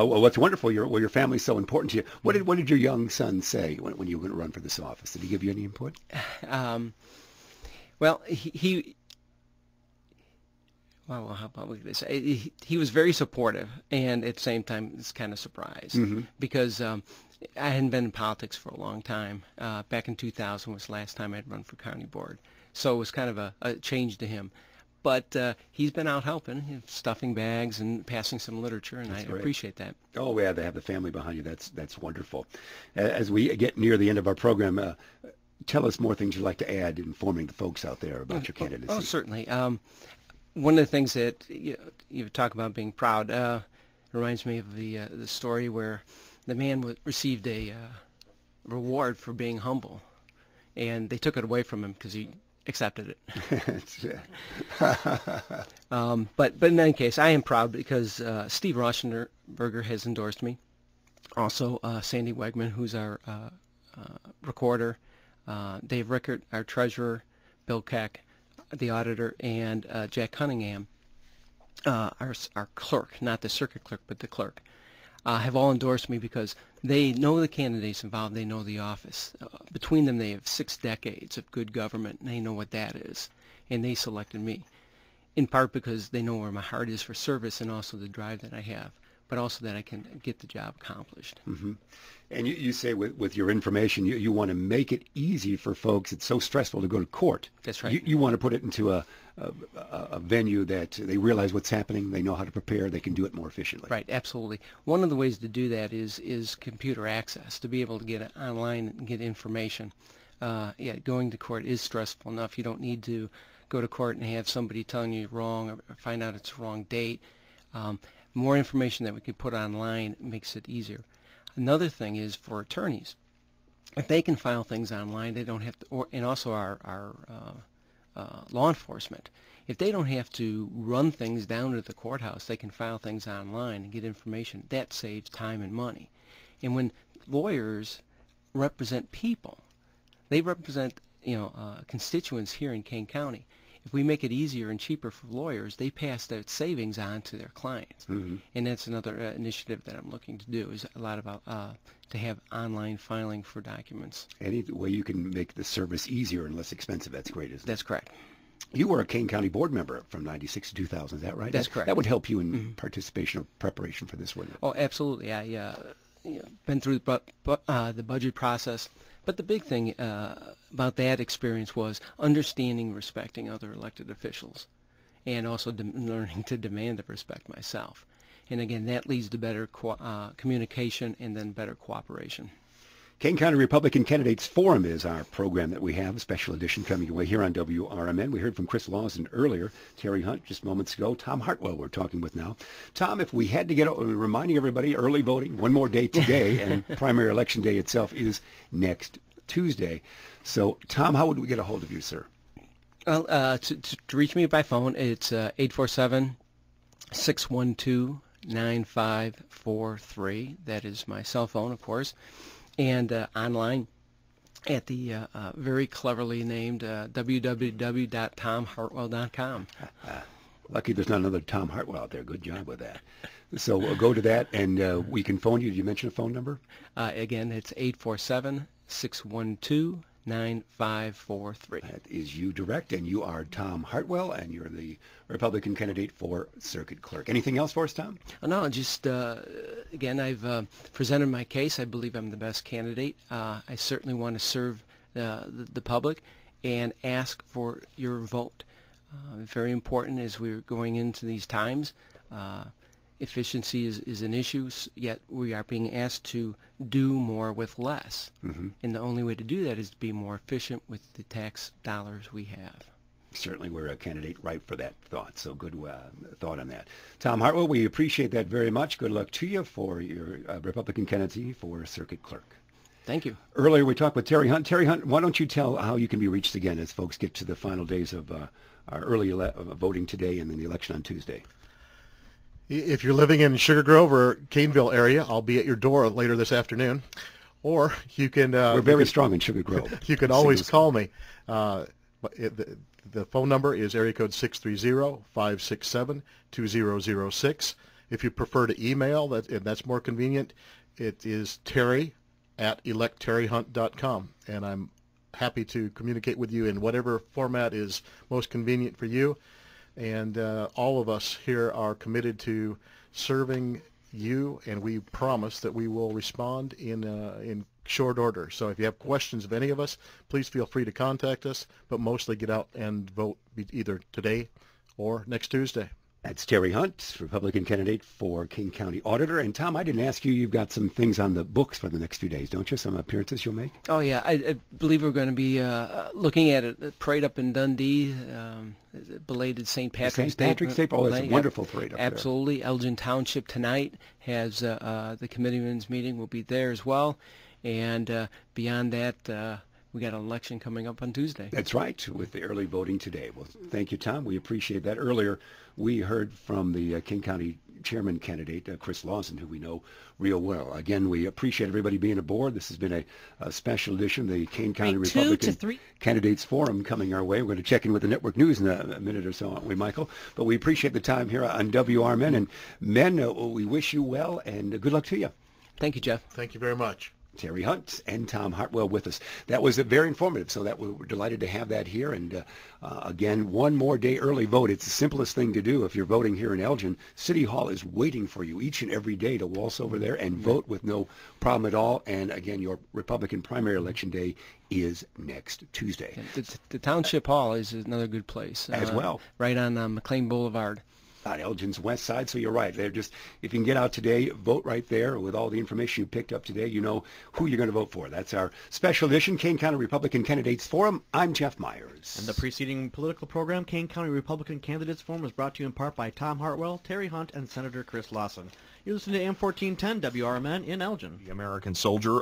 Well, what's wonderful, your family's so important to you. What did your young son say when you were going to run for this office? Did he give you any input? Um, well, he well, how about this? He was very supportive, and at the same time, it's kind of surprised because I hadn't been in politics for a long time. Back in 2000 was the last time I'd run for county board, so it was kind of a change to him. But he's been out helping, stuffing bags and passing some literature, and I appreciate that. Oh, yeah, they have the family behind you. That's wonderful. As we get near the end of our program, tell us more things you'd like to add informing the folks out there about your candidacy. Oh, certainly. One of the things that you talk about being proud reminds me of the story where the man received a reward for being humble, and they took it away from him because he accepted it. But in any case, I am proud because Steve Rauschenberger has endorsed me. Also, Sandy Wegman, who's our recorder, Dave Rickert, our treasurer, Bill Keck, the auditor, and Jack Cunningham, our clerk, not the circuit clerk, but the clerk, have all endorsed me because they know the candidates involved, they know the office. Between them, they have 6 decades of good government, and they know what that is, and they selected me, in part because they know where my heart is for service and also the drive that I have, but also that I can get the job accomplished. And you say with your information, you want to make it easy for folks. It's so stressful to go to court. That's right. You want to put it into a venue that they realize what's happening, they know how to prepare, they can do it more efficiently. Right, absolutely. One of the ways to do that is computer access, to be able to get it online and get information. Yeah, going to court is stressful enough. You don't need to go to court and have somebody telling you you're wrong or find out it's the wrong date. More information that we can put online makes it easier. Another thing is for attorneys. If they can file things online, they don't have to, and also our law enforcement, if they don't have to run things down to the courthouse, they can file things online and get information. That saves time and money. And when lawyers represent people, they represent constituents here in Kane County. If we make it easier and cheaper for lawyers, they pass that savings on to their clients. And that's another initiative that I'm looking to do, is a lot about to have online filing for documents. Any way you can make the service easier and less expensive, that's great, isn't it? That's correct. You were a Kane County board member from 96 to 2000, is that right? That's correct. That would help you in participation or preparation for this, wouldn't it? Oh, absolutely. I been through the budget process. But the big thing about that experience was understanding, respecting other elected officials, and also learning to demand the respect myself. And again, that leads to better communication and then better cooperation. Kane County Republican Candidates Forum is our program that we have, a special edition coming your way here on WRMN. We heard from Chris Lawson earlier, Terry Hunt just moments ago, Tom Hartwell we're talking with now. Tom, if we had to get, reminding everybody, early voting, one more day today, and primary election day itself is next Tuesday. So, Tom, how would we get a hold of you, sir? Well, to reach me by phone, it's 847-612-9543. That is my cell phone, of course. And online at the very cleverly named www.tomhartwell.com. Lucky there's not another Tom Hartwell out there. Good job with that. So we'll go to that, and we can phone you. Did you mention a phone number? Again, it's 847-612-9543. That is you direct, and you are Tom Hartwell, and you're the Republican candidate for circuit clerk. Anything else for us, Tom? No, just, again, I've presented my case. I believe I'm the best candidate. I certainly want to serve the public and ask for your vote. Very important as we're going into these times. Efficiency is an issue, yet we are being asked to do more with less. And the only way to do that is to be more efficient with the tax dollars we have. Certainly we're a candidate right for that thought, so good thought on that. Tom Hartwell, we appreciate that very much. Good luck to you for your Republican candidacy for circuit clerk. Thank you. Earlier we talked with Terry Hunt. Terry Hunt, why don't you tell how you can be reached again as folks get to the final days of our early voting today and then the election on Tuesday? If you're living in Sugar Grove or Caneville area, I'll be at your door later this afternoon. Or you can... We're very strong in Sugar Grove. You can always call me. The phone number is area code 630-567-2006. If you prefer to email, that's more convenient. It is terry@electterryhunt.com, and I'm happy to communicate with you in whatever format is most convenient for you. And all of us here are committed to serving you, and we promise that we will respond in short order. So if you have questions of any of us, please feel free to contact us, but mostly get out and vote either today or next Tuesday. That's Terry Hunt, Republican candidate for Kane County Auditor. And Tom, I didn't ask you, you've got some things on the books for the next few days, don't you? Some appearances you'll make? Oh, yeah. I believe we're going to be looking at a parade up in Dundee, belated St. Patrick's Day. St. Patrick's Day? Oh, it's a wonderful parade up there. Absolutely. Elgin Township tonight has the committeeman's meeting. Will be there as well. And beyond that, we got an election coming up on Tuesday. That's right, with the early voting today. Well, thank you, Tom. We appreciate that. Earlier, we heard from the Kane County Chairman candidate, Chris Lawson, who we know real well. Again, we appreciate everybody being aboard. This has been a special edition of the Kane County Republican Candidates Forum coming our way. We're going to check in with the network news in a minute or so, aren't we, Michael? But we appreciate the time here on WRMN. And men, we wish you well, and good luck to you. Thank you, Jeff. Thank you very much. Terry Hunt and Tom Hartwell with us. That was very informative, so that we're delighted to have that here. And again, one more day early vote. It's the simplest thing to do if you're voting here in Elgin. City Hall is waiting for you each and every day to waltz over there and vote with no problem at all. And again, your Republican primary election day is next Tuesday. The Township Hall is another good place. As well. Right on McLean Boulevard. On Elgin's west side, so you're right. They're just, if you can get out today, vote right there. With all the information you picked up today, you know who you're going to vote for. That's our special edition, Kane County Republican Candidates Forum. I'm Jeff Myers. And the preceding political program, Kane County Republican Candidates Forum, was brought to you in part by Tom Hartwell, Terry Hunt, and Senator Chris Lawson. You're listening to AM 1410 WRMN in Elgin. The American soldier